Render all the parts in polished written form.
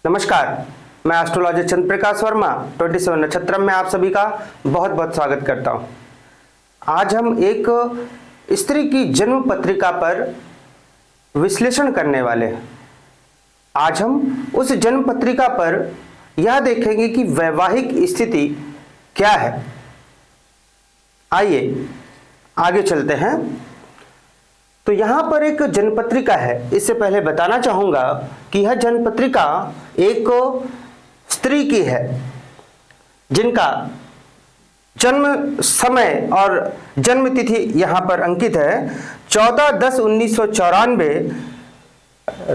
नमस्कार, मैं एस्ट्रोलॉजर चंद्र प्रकाश वर्मा 27 नक्षत्र में आप सभी का बहुत बहुत स्वागत करता हूं। आज हम एक स्त्री की जन्म पत्रिका पर विश्लेषण करने वाले हैं। आज हम उस जन्म पत्रिका पर यह देखेंगे कि वैवाहिक स्थिति क्या है। आइए आगे चलते हैं। तो यहां पर एक जन्मपत्रिका है। इससे पहले बताना चाहूंगा कि यह जन्मपत्रिका एक स्त्री की है जिनका जन्म समय और जन्म तिथि यहां पर अंकित है 14/10/1994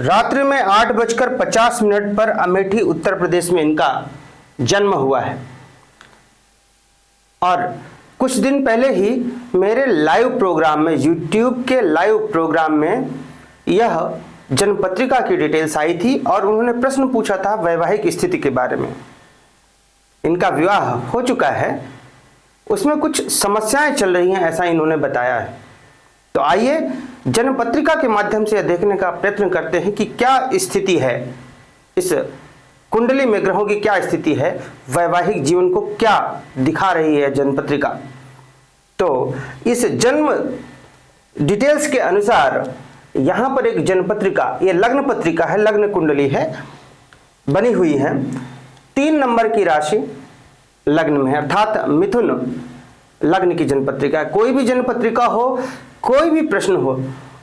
रात्रि में 8:50 पर अमेठी उत्तर प्रदेश में इनका जन्म हुआ है। और कुछ दिन पहले ही मेरे लाइव प्रोग्राम में, यूट्यूब के लाइव प्रोग्राम में यह जन्मपत्रिका की डिटेल्स आई थी और उन्होंने प्रश्न पूछा था वैवाहिक स्थिति के बारे में। इनका विवाह हो चुका है, उसमें कुछ समस्याएं चल रही हैं, ऐसा इन्होंने बताया है। तो आइए जन्मपत्रिका के माध्यम से यह देखने का प्रयत्न करते हैं कि क्या स्थिति है, इस कुंडली में ग्रहों की क्या स्थिति है, वैवाहिक जीवन को क्या दिखा रही है जन्मपत्रिका। तो इस जन्म डिटेल्स के अनुसार यहां पर एक जन्मपत्रिका, ये लग्न पत्रिका है, लग्न कुंडली है, बनी हुई है। 3 नंबर की राशि लग्न में है, अर्थात मिथुन लग्न की जन्मपत्रिका है। कोई भी जन्मपत्रिका हो, कोई भी प्रश्न हो,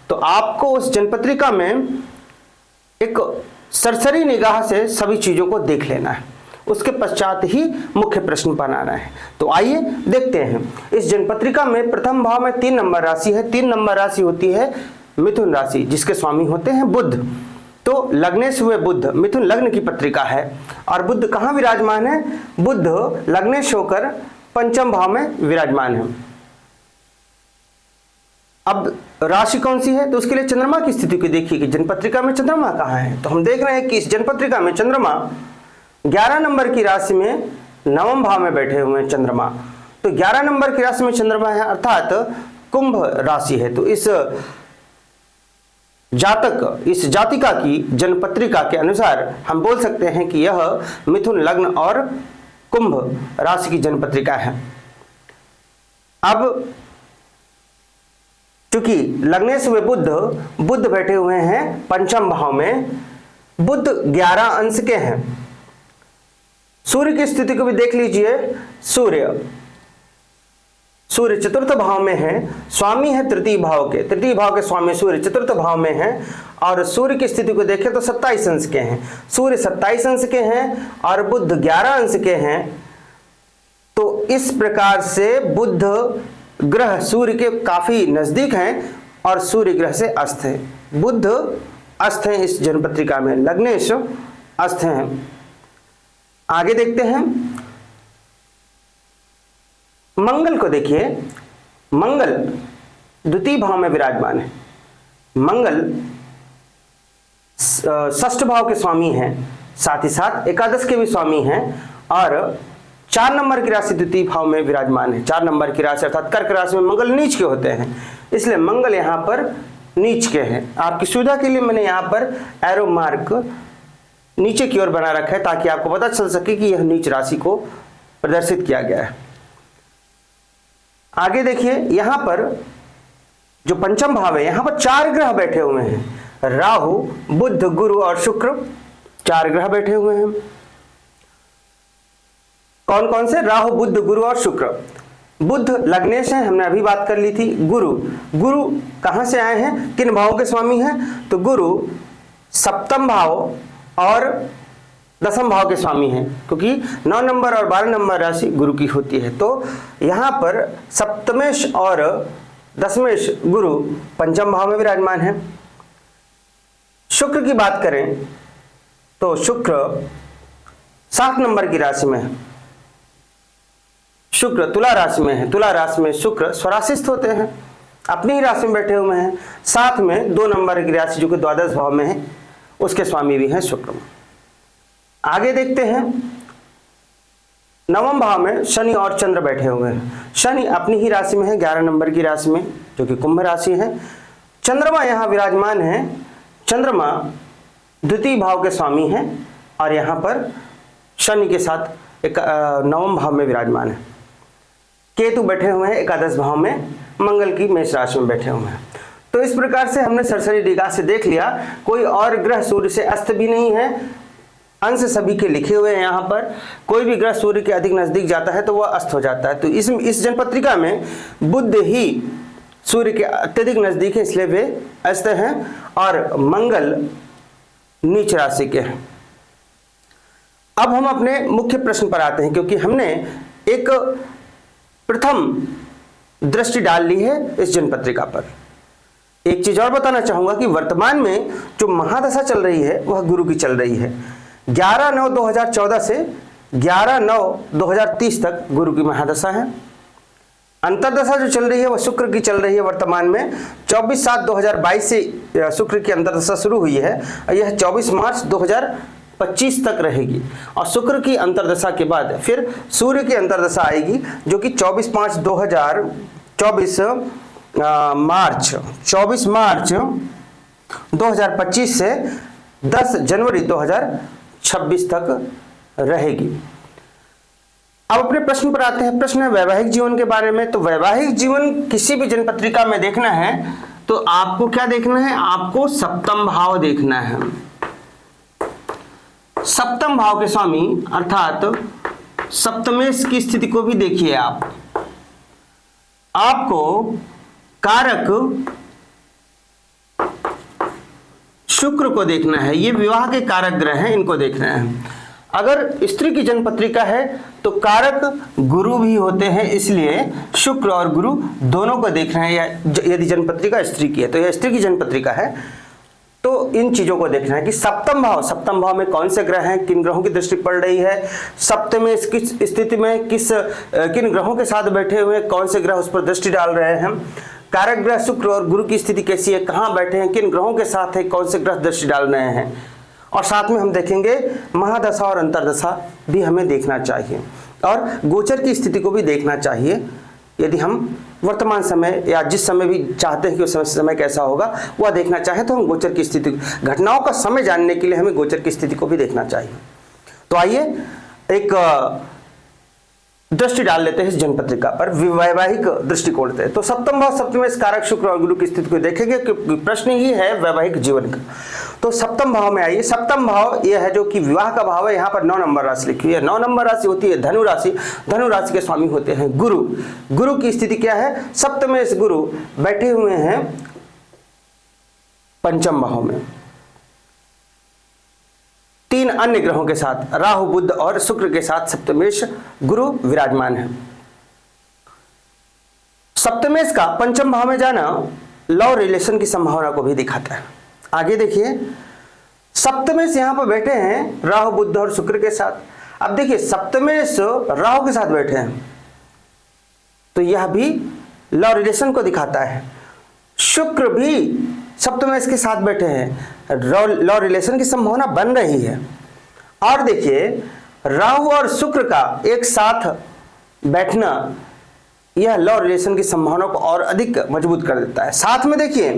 तो आपको उस जन्मपत्रिका में एक सरसरी निगाह से सभी चीजों को देख लेना है, उसके पश्चात ही मुख्य प्रश्न बनाना है। तो आइए देखते हैं। इस जन्मपत्रिका में प्रथम भाव में 3 नंबर राशि है। 3 नंबर राशि होती है मिथुन राशि, जिसके स्वामी होते हैं बुध। तो लग्नेश हुए बुध, मिथुन लग्न की पत्रिका है। और बुध कहां विराजमान है? बुध लग्नेश होकर पंचम भाव में विराजमान है। अब राशि कौन सी है? तो उसके लिए चंद्रमा की स्थिति को देखिए कि जन्मपत्रिका में चंद्रमा कहाँ है। तो हम देख रहे हैं कि इस जन्मपत्रिका में चंद्रमा 11 नंबर की राशि में नवम भाव में बैठे हुए हैं चंद्रमा। तो 11 नंबर की राशि में चंद्रमा है, अर्थात कुंभ राशि है। तो इस जातक, इस जातिका की जन्मपत्रिका के अनुसार हम बोल सकते हैं कि यह मिथुन लग्न और कुंभ राशि की जन्मपत्रिका है। अब क्योंकि लग्नेश हुए बुध बैठे हुए हैं पंचम भाव में, बुध 11 अंश के हैं। सूर्य की स्थिति को भी देख लीजिए। सूर्य चतुर्थ भाव में है, स्वामी है तृतीय भाव के, तृतीय भाव के स्वामी सूर्य चतुर्थ भाव में है। और सूर्य की स्थिति को देखें तो 27 अंश के हैं। सूर्य 27 अंश के हैं और बुध 11 अंश के हैं। तो इस प्रकार से बुध ग्रह सूर्य के काफी नजदीक हैं और सूर्य ग्रह से अस्त है। बुध अस्त है इस जन्मपत्रिका में, लग्नेश अस्त हैं। आगे देखते हैं। मंगल को देखिए। मंगल द्वितीय भाव में विराजमान है। मंगल षष्ठ भाव के स्वामी हैं, साथ ही साथ एकादश के भी स्वामी हैं। और 4 नंबर की राशि द्वितीय भाव में विराजमान है। 4 नंबर की राशि अर्थात कर्क राशि में मंगल नीच के होते हैं, इसलिए मंगल यहाँ पर नीच के हैं। आपकी सुविधा के लिए मैंने यहाँ पर एरो मार्क नीचे की ओर बना रखा है ताकि आपको पता चल सके कि यह नीच राशि को प्रदर्शित किया गया है। आगे देखिए, यहाँ पर जो पंचम भाव है, यहाँ पर 4 ग्रह बैठे हुए हैं। राहु, बुध, गुरु और शुक्र, 4 ग्रह बैठे हुए हैं। कौन कौन से? राहु, बुध, गुरु और शुक्र। बुध लग्नेश है, हमने अभी बात कर ली थी। गुरु कहां से आए हैं, किन भावों के स्वामी हैं? तो गुरु सप्तम भाव और 10वें भाव के स्वामी हैं, क्योंकि 9 नंबर और 12 नंबर राशि गुरु की होती है। तो यहां पर सप्तमेश और दशमेश गुरु पंचम भाव में विराजमान है। शुक्र की बात करें तो शुक्र 7 नंबर की राशि में है। शुक्र तुला राशि में है। तुला राशि में शुक्र स्वराशिस्थ होते हैं, अपनी ही राशि में बैठे हुए हैं। साथ में 2 नंबर की राशि जो कि द्वादश भाव में है, उसके स्वामी भी हैं शुक्र। आगे देखते हैं। 9वें भाव में शनि और चंद्र बैठे हुए हैं। शनि अपनी ही राशि में है, 11 नंबर की राशि में, जो कि कुंभ राशि है। चंद्रमा यहाँ विराजमान है। चंद्रमा द्वितीय भाव के स्वामी हैं और यहाँ पर शनि के साथ एक नवम भाव में विराजमान है। केतु बैठे हुए हैं एकादश भाव में, मंगल की मेष राशि में बैठे हुए हैं। तो इस प्रकार से हमने सरसरी निगाह से देख लिया, कोई और ग्रह सूर्य से अस्त भी नहीं है, अंश सभी के लिखे हुए हैं। यहाँ पर कोई भी ग्रह सूर्य के अधिक नजदीक जाता है तो वह अस्त हो जाता है। तो इस जनपत्रिका में बुध ही सूर्य के अत्यधिक नजदीक है, इसलिए वे अस्त हैं, और मंगल नीच राशि के हैं। अब हम अपने मुख्य प्रश्न पर आते हैं, क्योंकि हमने एक प्रथम दृष्टि डाल ली है इस जनपत्रिका पर। एक चीज और बताना चाहूंगा कि वर्तमान में जो महादशा चल रही है वह गुरु की चल रही है। 11/9/2014 से 11/9/2030 तक गुरु की महादशा है। अंतरदशा जो चल रही है वह शुक्र की चल रही है वर्तमान में। 24/7/2022 से शुक्र की अंतरदशा शुरू हुई है, यह 24 मार्च 2025 तक रहेगी। और शुक्र की अंतरदशा के बाद फिर सूर्य की अंतरदशा आएगी, जो कि 24 मार्च 2025 से 10 जनवरी 2026 तक रहेगी। अब अपने प्रश्न पर आते हैं। प्रश्न है वैवाहिक जीवन के बारे में। तो वैवाहिक जीवन किसी भी जनपत्रिका में देखना है तो आपको क्या देखना है, आपको सप्तम भाव देखना है। सप्तम भाव के स्वामी अर्थात सप्तमेश की स्थिति को भी देखिए। आपको कारक शुक्र को देखना है, ये विवाह के कारक ग्रह हैं, इनको देखना है। अगर स्त्री की जनपत्रिका है तो कारक गुरु भी होते हैं, इसलिए शुक्र और गुरु दोनों को देखना है। या यदि जनपत्रिका स्त्री की है तो यह स्त्री की जनपत्रिका है, तो इन चीजों को देखना है कि सप्तम भाव में कौन से ग्रह हैं, किन ग्रहों की दृष्टि पड़ रही है, सप्तम में किस स्थिति में किन ग्रहों के साथ बैठे हुए, कौन से ग्रह उस पर दृष्टि डाल रहे हैं, कारक ग्रह शुक्र और गुरु की स्थिति कैसी है, कहाँ बैठे हैं, किन ग्रहों के साथ है, कौन से ग्रह दृष्टि डाल रहे हैं। और साथ में हम देखेंगे महादशा और अंतरदशा भी हमें देखना चाहिए, और गोचर की स्थिति को भी देखना चाहिए। यदि हम वर्तमान समय या जिस समय भी चाहते हैं कि उस समय कैसा होगा वह देखना चाहे, तो हम गोचर की स्थिति, घटनाओं का समय जानने के लिए हमें गोचर की स्थिति को भी देखना चाहिए। तो आइए एक दृष्टि डाल लेते हैं इस जनपत्रिका पर, वैवाहिक दृष्टिकोण से। तो सप्तम भाव सप्तमेश कारक शुक्र और गुरु की स्थिति को देखेंगे, क्योंकि प्रश्न ही है वैवाहिक जीवन का। तो सप्तम भाव में आइए। सप्तम भाव यह है जो कि विवाह का भाव है। यहाँ पर 9 नंबर राशि लिखी हुई है। 9 नंबर राशि होती है धनु राशि। धनु राशि के स्वामी होते हैं गुरु। गुरु की स्थिति क्या है, सप्तमेश गुरु बैठे हुए हैं पंचम भाव में, 3 अन्य ग्रहों के साथ, राहु बुध और शुक्र के साथ सप्तमेश गुरु विराजमान है। सप्तमेश का पंचम भाव में जाना लव रिलेशन की संभावना को भी दिखाता है। आगे देखिए, सप्तमेश यहां पर बैठे हैं राहु बुध और शुक्र के साथ। अब देखिए सप्तमेश राहु के साथ बैठे हैं तो यह भी लव रिलेशन को दिखाता है। शुक्र भी सप्तमेश के साथ बैठे हैं, लव रिलेशन की संभावना बन रही है। और देखिए राहु और शुक्र का एक साथ बैठना यह लव रिलेशन की संभावना को और अधिक मजबूत कर देता है। साथ में देखिए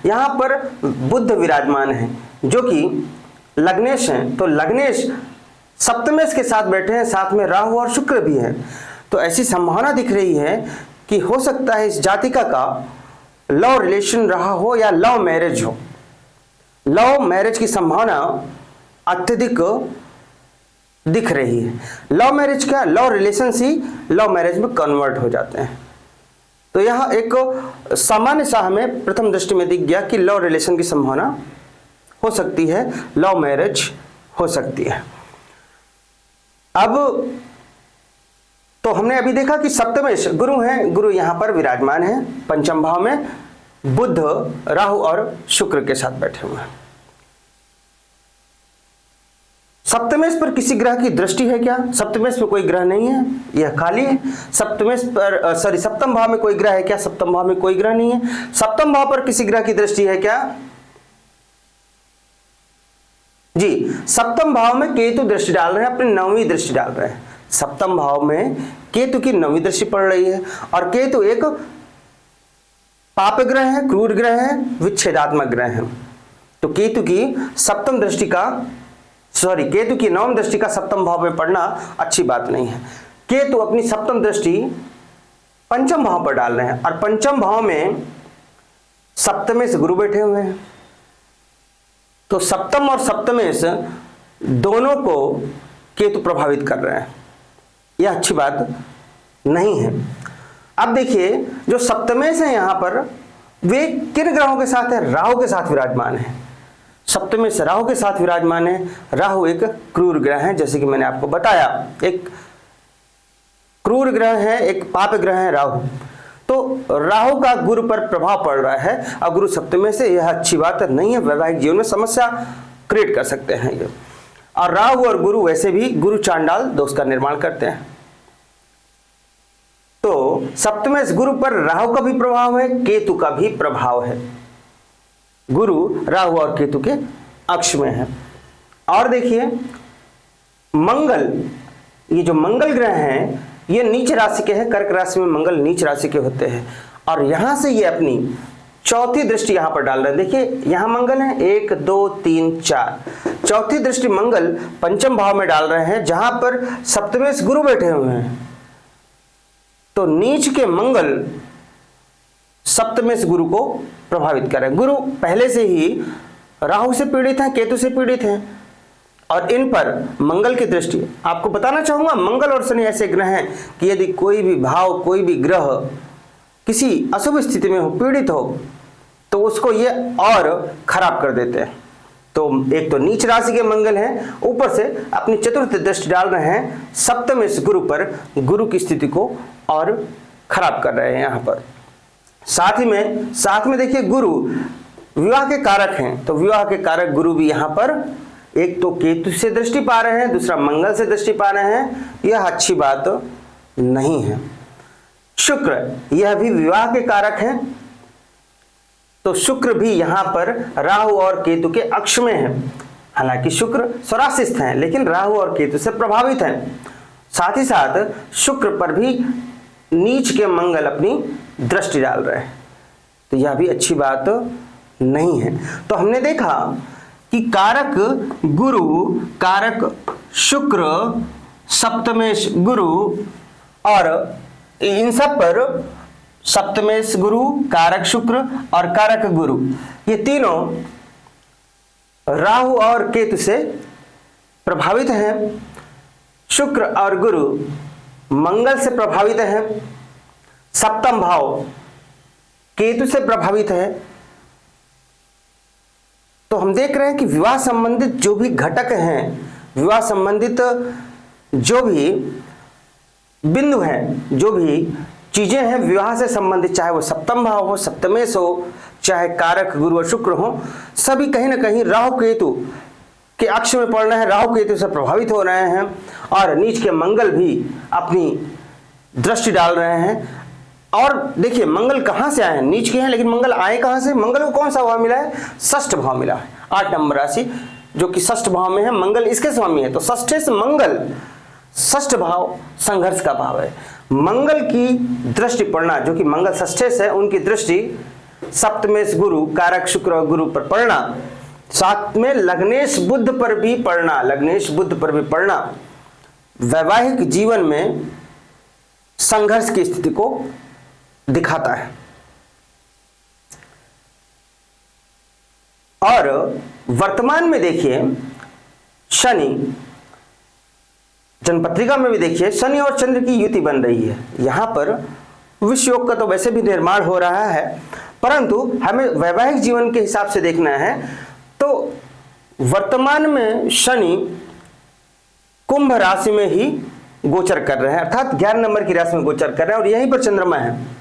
यहाँ पर बुध विराजमान है जो कि लग्नेश हैं, तो लग्नेश सप्तमेश के साथ बैठे हैं, साथ में राहु और शुक्र भी हैं। तो ऐसी संभावना दिख रही है कि हो सकता है इस जातिका का लव रिलेशन रहा हो या लव मैरिज हो। लव मैरिज की संभावना अत्यधिक दिख रही है। लव मैरिज क्या, लव रिलेशन ही लव मैरिज में कन्वर्ट हो जाते हैं। तो यह एक सामान्य सा हमें प्रथम दृष्टि में दिख गया कि लव रिलेशन की संभावना हो सकती है, लव मैरिज हो सकती है। अब तो हमने अभी देखा कि सप्तमेश गुरु हैं, गुरु यहां पर विराजमान है पंचम भाव में, बुध राहु और शुक्र के साथ बैठे हुए हैं। सप्तमेश पर किसी ग्रह की दृष्टि है क्या? सप्तमेश में कोई ग्रह नहीं है, यह खाली है। सप्तमेश पर सप्तम भाव में कोई ग्रह है क्या? सप्तम भाव में कोई ग्रह नहीं है। सप्तम भाव पर किसी ग्रह की दृष्टि है क्या? जी, सप्तम भाव में केतु दृष्टि डाल रहे हैं, अपनी 9वीं दृष्टि डाल रहे हैं। सप्तम भाव में केतु की 9वीं दृष्टि पड़ रही है, और केतु एक पाप ग्रह है, क्रूर ग्रह है, विच्छेदात्मक ग्रह है। तो केतु की सप्तम दृष्टि का केतु की नवम दृष्टि का सप्तम भाव में पड़ना अच्छी बात नहीं है। केतु अपनी सप्तम दृष्टि पंचम भाव पर डाल रहे हैं और पंचम भाव में सप्तमेश गुरु बैठे हुए हैं, तो सप्तम और सप्तमेश दोनों को केतु प्रभावित कर रहे हैं, यह अच्छी बात नहीं है। अब देखिए जो सप्तमेश है यहां पर वे किन ग्रहों के साथ है? राहु के साथ विराजमान है। सप्तमेश राहु के साथ विराजमान है। राहु एक क्रूर ग्रह है, जैसे कि मैंने आपको बताया, एक क्रूर ग्रह है, एक पाप ग्रह है राहु। तो राहु का गुरु पर प्रभाव पड़ रहा है और गुरु सप्तमेश से, यह अच्छी बात नहीं है। वैवाहिक जीवन में समस्या क्रिएट कर सकते हैं ये। और राहु और गुरु वैसे भी गुरु चांडाल दोष का निर्माण करते हैं। तो सप्तमेश गुरु पर राहु का भी प्रभाव है, केतु का भी प्रभाव है। गुरु राहु और केतु के अक्ष में है। और देखिए मंगल, ये जो मंगल ग्रह हैं ये नीच राशि के हैं, कर्क राशि में मंगल नीच राशि के होते हैं और यहां से ये अपनी चौथी दृष्टि यहां पर डाल रहे हैं। देखिए यहां मंगल है 1 2 3 4, चौथी दृष्टि मंगल पंचम भाव में डाल रहे हैं जहां पर सप्तमेश गुरु बैठे हुए हैं। तो नीच के मंगल सप्तमेश गुरु को प्रभावित करें। गुरु पहले से ही राहु से पीड़ित हैं, केतु से पीड़ित हैं और इन पर मंगल की दृष्टि। आपको बताना चाहूंगा मंगल और शनि ऐसे ग्रह हैं कि यदि कोई भी भाव, कोई भी ग्रह किसी अशुभ स्थिति में हो, पीड़ित हो, तो उसको ये और खराब कर देते हैं। तो एक तो नीच राशि के मंगल हैं, ऊपर से अपनी चतुर्थ दृष्टि डाल रहे हैं सप्तमेश गुरु पर, गुरु की स्थिति को और खराब कर रहे हैं यहां पर। साथ में देखिए गुरु विवाह के कारक हैं, तो विवाह के कारक गुरु भी यहां पर एक तो केतु से दृष्टि पा रहे हैं, दूसरा मंगल से दृष्टि पा रहे हैं, यह अच्छी बात नहीं है। शुक्र यह भी विवाह के कारक हैं, तो शुक्र भी यहां पर राहु और केतु के अक्ष में है। हालांकि शुक्र स्वराशिस्थ हैं लेकिन राहु और केतु से प्रभावित हैं। साथ ही साथ शुक्र पर भी नीच के मंगल अपनी दृष्टि डाल रहे हैं, तो यह भी अच्छी बात नहीं है। तो हमने देखा कि कारक गुरु, कारक शुक्र, सप्तमेश गुरु और इन सब पर सप्तमेश गुरु, कारक शुक्र और कारक गुरु, ये तीनों राहु और केतु से प्रभावित हैं। शुक्र और गुरु मंगल से प्रभावित हैं। सप्तम भाव केतु से प्रभावित है। तो हम देख रहे हैं कि विवाह संबंधित जो भी घटक हैं, विवाह संबंधित जो भी बिंदु हैं, जो भी चीजें हैं विवाह से संबंधित, चाहे वो सप्तम भाव हो, सप्तमेश हो, चाहे कारक गुरु और शुक्र हो, सभी कहीं ना कहीं राहु केतु के अक्ष में पड़ रहे हैं, राहु केतु से प्रभावित हो रहे हैं और नीच के मंगल भी अपनी दृष्टि डाल रहे हैं। और देखिए मंगल कहां से आए हैं? नीच के हैं, लेकिन मंगल आए कहां से? मंगल को कौन सा भाव मिला है? षष्ठ भाव मिला है। 8 नंबर राशि जो कि षष्ठ भाव में है, मंगल इसके स्वामी है। तो षष्ठे से मंगल, षष्ठ भाव संघर्ष का भाव है। मंगल की दृष्टि पड़ना, जो कि मंगल षष्ठे से, उनकी दृष्टि सप्तमेश गुरु, कारक शुक्र और गुरु पर पड़ना, साथ में लग्नेश बुध पर भी पड़ना, लग्नेश बुध पर भी पड़ना वैवाहिक जीवन में संघर्ष की स्थिति को दिखाता है। और वर्तमान में देखिए शनि, जन्मपत्रिका में भी देखिए शनि और चंद्र की युति बन रही है। यहां पर विश्व योग का तो वैसे भी निर्माण हो रहा है, परंतु हमें वैवाहिक जीवन के हिसाब से देखना है। तो वर्तमान में शनि कुंभ राशि में ही गोचर कर रहे हैं, अर्थात 11 नंबर की राशि में गोचर कर रहे हैं और यहीं पर चंद्रमा है।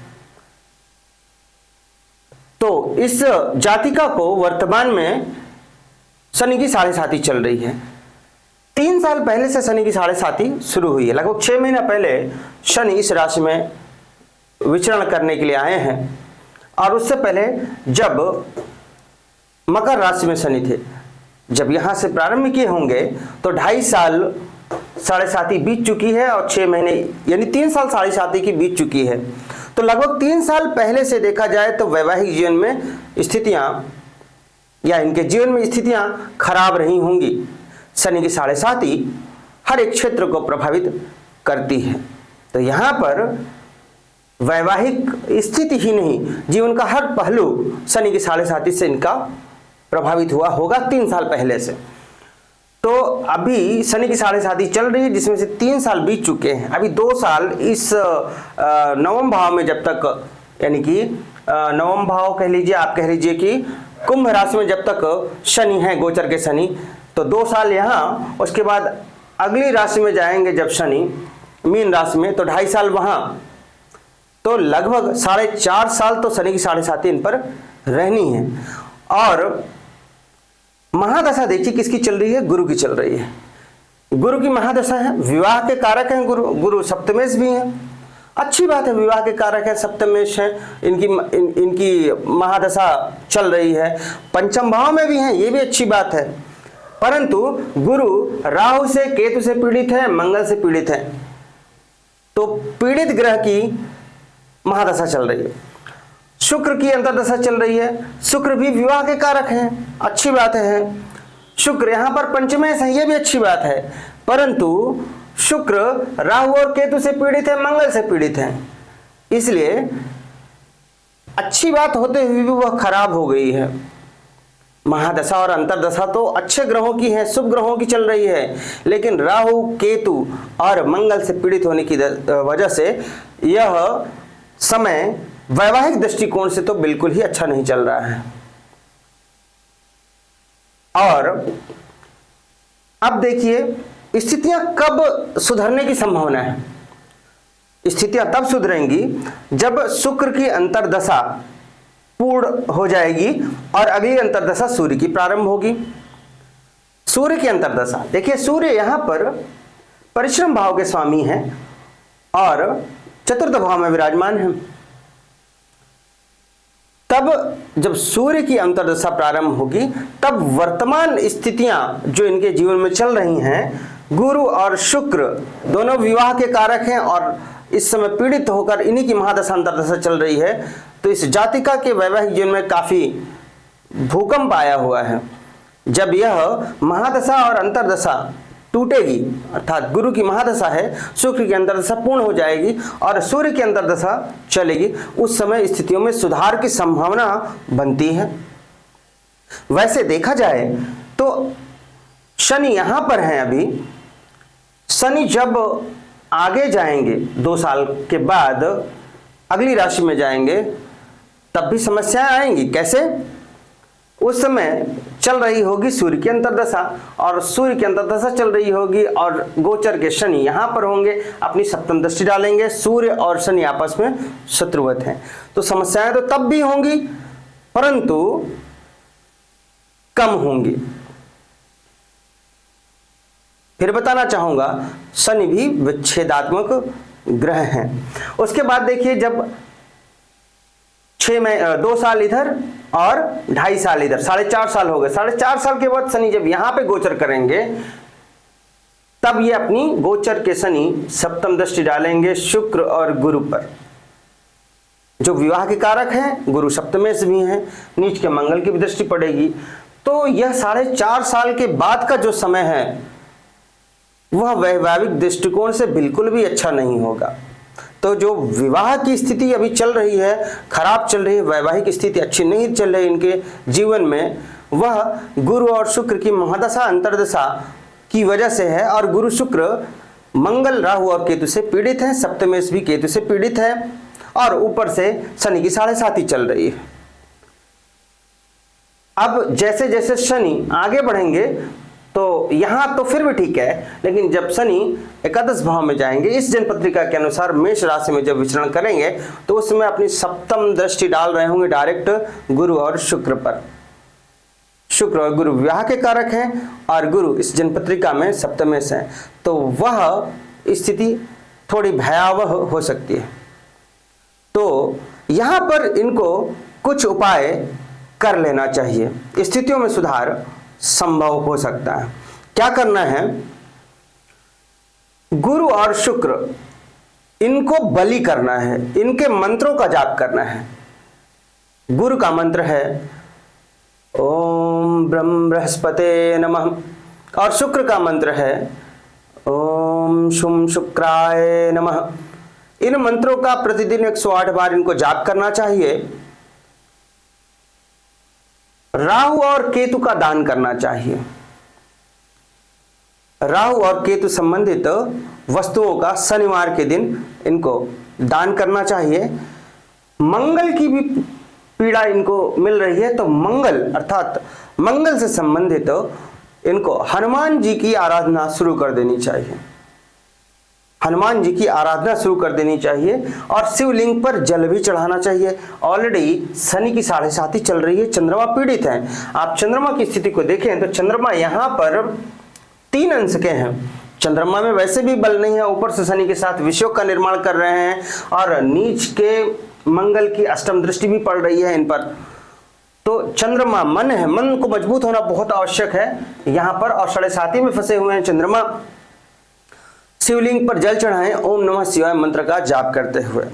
तो इस जातिका को वर्तमान में शनि की 7.5 चल रही है। 3 साल पहले से शनि की 7.5 शुरू हुई है। लगभग 6 महीना पहले शनि इस राशि में विचरण करने के लिए आए हैं और उससे पहले जब मकर राशि में शनि थे, जब यहां से प्रारंभ किए होंगे तो 2.5 साल 7.5 बीत चुकी है और 6 महीने यानी 3 साल 7.5 की बीत चुकी है। तो लगभग 3 साल पहले से देखा जाए तो वैवाहिक जीवन में स्थितियां या इनके जीवन में स्थितियां खराब रही होंगी। शनि की 7.5 हर एक क्षेत्र को प्रभावित करती है। तो यहाँ पर वैवाहिक स्थिति ही नहीं, जीवन का हर पहलू शनि की 7.5 से इनका प्रभावित हुआ होगा 3 साल पहले से। तो अभी शनि की 7.5 चल रही है, जिसमें से 3 साल बीत चुके हैं। अभी 2 साल इस नवम भाव में जब तक, यानी कि नवम भाव कह लीजिए, आप कह लीजिए कि कुंभ राशि में जब तक शनि है, गोचर के शनि, तो 2 साल यहाँ, उसके बाद अगली राशि में जाएंगे जब शनि मीन राशि में, तो 2.5 साल वहां, तो लगभग 4.5 साल तो शनि की 7.5 इन पर रहनी है। और महादशा देखिए किसकी चल रही है, गुरु की चल रही है। गुरु की महादशा है, विवाह के कारक हैं गुरु सप्तमेश भी हैं, अच्छी बात है, विवाह के कारक है, सप्तमेश है, इनकी महादशा चल रही है। पंचम भाव में भी हैं, ये भी अच्छी बात है। परंतु गुरु राहु से, केतु से पीड़ित है, मंगल से पीड़ित है, तो पीड़ित ग्रह की महादशा चल रही है। शुक्र की अंतर्दशा चल रही है, शुक्र भी विवाह के कारक हैं, अच्छी बात है। शुक्र यहां पर पंचमेश है, यह भी अच्छी बात है। परंतु शुक्र राहु और केतु से पीड़ित है, मंगल से पीड़ित है, इसलिए अच्छी बात होते हुए भी वह खराब हो गई है। महादशा और अंतर्दशा तो अच्छे ग्रहों की है, शुभ ग्रहों की चल रही है, लेकिन राहु, केतु और मंगल से पीड़ित होने की वजह से यह समय वैवाहिक दृष्टिकोण से तो बिल्कुल ही अच्छा नहीं चल रहा है। और अब देखिए स्थितियां कब सुधरने की संभावना है। स्थितियां तब सुधरेंगी जब शुक्र की अंतर्दशा पूर्ण हो जाएगी और अगली अंतर्दशा सूर्य की प्रारंभ होगी। सूर्य की अंतर्दशा देखिए, सूर्य यहां पर परिश्रम भाव के स्वामी हैं और चतुर्थ भाव में विराजमान हैं। तब जब सूर्य की अंतर्दशा प्रारंभ होगी, तब वर्तमान स्थितियां जो इनके जीवन में चल रही हैं, गुरु और शुक्र दोनों विवाह के कारक हैं और इस समय पीड़ित होकर इन्हीं की महादशा अंतर्दशा चल रही है, तो इस जातिका के वैवाहिक जीवन में काफी भूकंप आया हुआ है। जब यह महादशा और अंतर्दशा टूटेगी, अर्थात गुरु की महादशा है, शुक्र की अंतर्दशा पूर्ण हो जाएगी और सूर्य की अंतर्दशा चलेगी, उस समय स्थितियों में सुधार की संभावना बनती है। वैसे देखा जाए तो शनि यहां पर है अभी, शनि जब आगे जाएंगे 2 साल के बाद अगली राशि में जाएंगे, तब भी समस्याएं आएंगी। कैसे? उस समय चल रही होगी सूर्य की अंतर्दशा और सूर्य की अंतर्दशा चल रही होगी और गोचर के शनि यहां पर होंगे, अपनी सप्तम दृष्टि डालेंगे। सूर्य और शनि आपस में शत्रुवत हैं, तो समस्याएं तो तब भी होंगी, परंतु कम होंगी। फिर बताना चाहूंगा, शनि भी विच्छेदात्मक ग्रह हैं। उसके बाद देखिए, जब 2 साल इधर और 2.5 साल इधर, 4.5 साल हो गए। 4.5 साल के बाद शनि जब यहां पे गोचर करेंगे, तब ये अपनी गोचर के शनि सप्तम दृष्टि डालेंगे शुक्र और गुरु पर, जो विवाह के कारक हैं। गुरु सप्तमेश भी हैं, नीच के मंगल की भी दृष्टि पड़ेगी। तो यह 4.5 साल के बाद का जो समय है, वह वैवाहिक दृष्टिकोण से बिल्कुल भी अच्छा नहीं होगा। तो जो विवाह की स्थिति अभी चल रही है, खराब चल रही है, वैवाहिक स्थिति अच्छी नहीं चल रही इनके जीवन में, वह गुरु और शुक्र की महादशा अंतर्दशा की वजह से है। और गुरु शुक्र मंगल राहु और केतु से पीड़ित है, सप्तमेश भी केतु से पीड़ित है और ऊपर से शनि की 7.5 चल रही है। अब जैसे जैसे शनि आगे बढ़ेंगे, तो यहां तो फिर भी ठीक है, लेकिन जब शनि एकादश भाव में जाएंगे, इस जनपत्रिका के अनुसार मेष राशि में जब विचरण करेंगे, तो उसमें अपनी सप्तम दृष्टि डाल रहे होंगे डायरेक्ट गुरु और शुक्र पर। शुक्र और गुरु विवाह के कारक हैं और गुरु इस जनपत्रिका में सप्तमेश है, तो वह स्थिति थोड़ी भयावह हो सकती है। तो यहां पर इनको कुछ उपाय कर लेना चाहिए, स्थितियों में सुधार संभव हो सकता है। क्या करना है? गुरु और शुक्र इनको बलि करना है, इनके मंत्रों का जाप करना है। गुरु का मंत्र है ओम ब्रह्म बृहस्पते नमः, और शुक्र का मंत्र है ओम शुम शुक्राय नमः। इन मंत्रों का प्रतिदिन 108 बार इनको जाप करना चाहिए। राहु और केतु का दान करना चाहिए। राहु और केतु संबंधित वस्तुओं का शनिवार के दिन इनको दान करना चाहिए। मंगल की भी पीड़ा इनको मिल रही है तो मंगल अर्थात मंगल से संबंधित इनको हनुमान जी की आराधना शुरू कर देनी चाहिए। हनुमान जी की आराधना शुरू कर देनी चाहिए और शिवलिंग पर जल भी चढ़ाना चाहिए। ऑलरेडी शनि की 7.5 चल रही है, चंद्रमा पीड़ित है। आप चंद्रमा की स्थिति को देखें तो चंद्रमा यहां पर 3 अंश के हैं। चंद्रमा में वैसे भी बल नहीं है, ऊपर से शनि के साथ विषयों का निर्माण कर रहे हैं और नीच के मंगल की अष्टम दृष्टि भी पड़ रही है इन पर। तो चंद्रमा मन है, मन को मजबूत होना बहुत आवश्यक है यहां पर। और 7.5 में फंसे हुए हैं चंद्रमा। शिवलिंग पर जल चढ़ाएं ओम नमः शिवाय मंत्र का जाप करते हुए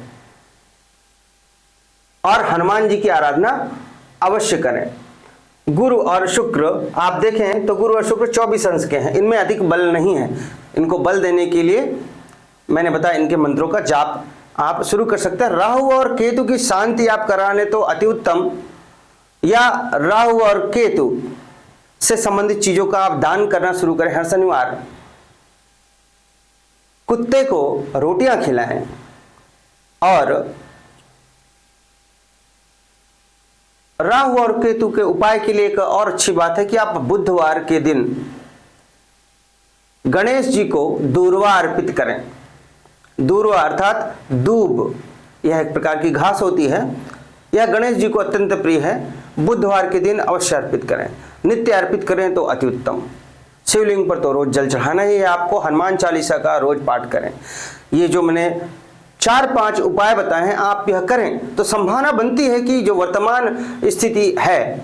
और हनुमान जी की आराधना अवश्य करें। गुरु और शुक्र आप देखें तो गुरु और शुक्र 24 अंश के हैं, इनमें अधिक बल नहीं है। इनको बल देने के लिए मैंने बताया इनके मंत्रों का जाप आप शुरू कर सकते हैं। राहु और केतु की शांति आप करा लें तो अति उत्तम, या राहु और केतु से संबंधित चीजों का आप दान करना शुरू करें। हर शनिवार कुत्ते को रोटियां खिलाएं। और राहु और केतु के उपाय के लिए एक और अच्छी बात है कि आप बुधवार के दिन गणेश जी को दूर्वा अर्पित करें। दूर्वा अर्थात दूब, यह एक प्रकार की घास होती है, यह गणेश जी को अत्यंत प्रिय है। बुधवार के दिन अवश्य अर्पित करें, नित्य अर्पित करें तो अति उत्तम। शिवलिंग पर तो रोज जल चढ़ाना ही है आपको। हनुमान चालीसा का रोज पाठ करें। ये जो मैंने 4-5 उपाय बताए हैं आप यह करें तो संभावना बनती है कि जो वर्तमान स्थिति है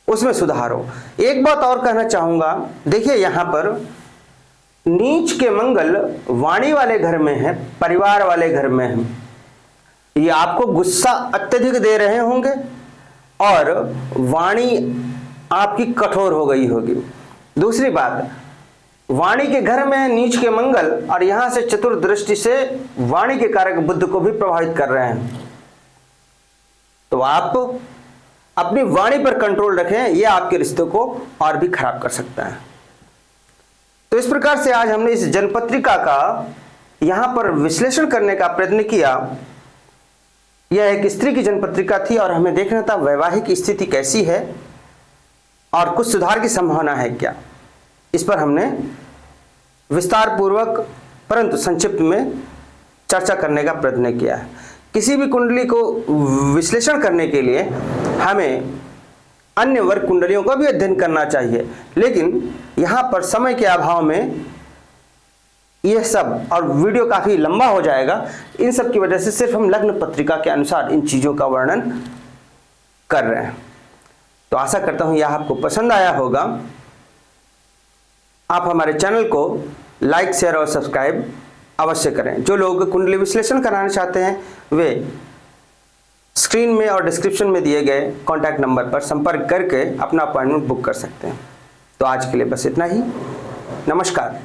उसमें सुधार हो। एक बात और कहना चाहूंगा, देखिए यहां पर नीच के मंगल वाणी वाले घर में है, परिवार वाले घर में है। ये आपको गुस्सा अत्यधिक दे रहे होंगे और वाणी आपकी कठोर हो गई होगी। दूसरी बात, वाणी के घर में नीच के मंगल और यहां से चतुर्दृष्टि से वाणी के कारक बुध को भी प्रभावित कर रहे हैं। तो आप अपनी वाणी पर कंट्रोल रखें, यह आपके रिश्तों को और भी खराब कर सकता है। तो इस प्रकार से आज हमने इस जनपत्रिका का यहां पर विश्लेषण करने का प्रयत्न किया। यह एक स्त्री की जनपत्रिका थी और हमें देखना था वैवाहिक स्थिति कैसी है और कुछ सुधार की संभावना है क्या। इस पर हमने विस्तार पूर्वक परंतु संक्षिप्त में चर्चा करने का प्रयत्न किया है। किसी भी कुंडली को विश्लेषण करने के लिए हमें अन्य वर्ग कुंडलियों का भी अध्ययन करना चाहिए, लेकिन यहां पर समय के अभाव में यह सब और वीडियो काफी लंबा हो जाएगा। इन सब की वजह से सिर्फ हम लग्न पत्रिका के अनुसार इन चीजों का वर्णन कर रहे हैं। तो आशा करता हूं यह आपको पसंद आया होगा। आप हमारे चैनल को लाइक, शेयर और सब्सक्राइब अवश्य करें। जो लोग कुंडली विश्लेषण कराना चाहते हैं वे स्क्रीन में और डिस्क्रिप्शन में दिए गए कॉन्टैक्ट नंबर पर संपर्क करके अपना अपॉइंटमेंट बुक कर सकते हैं। तो आज के लिए बस इतना ही। नमस्कार।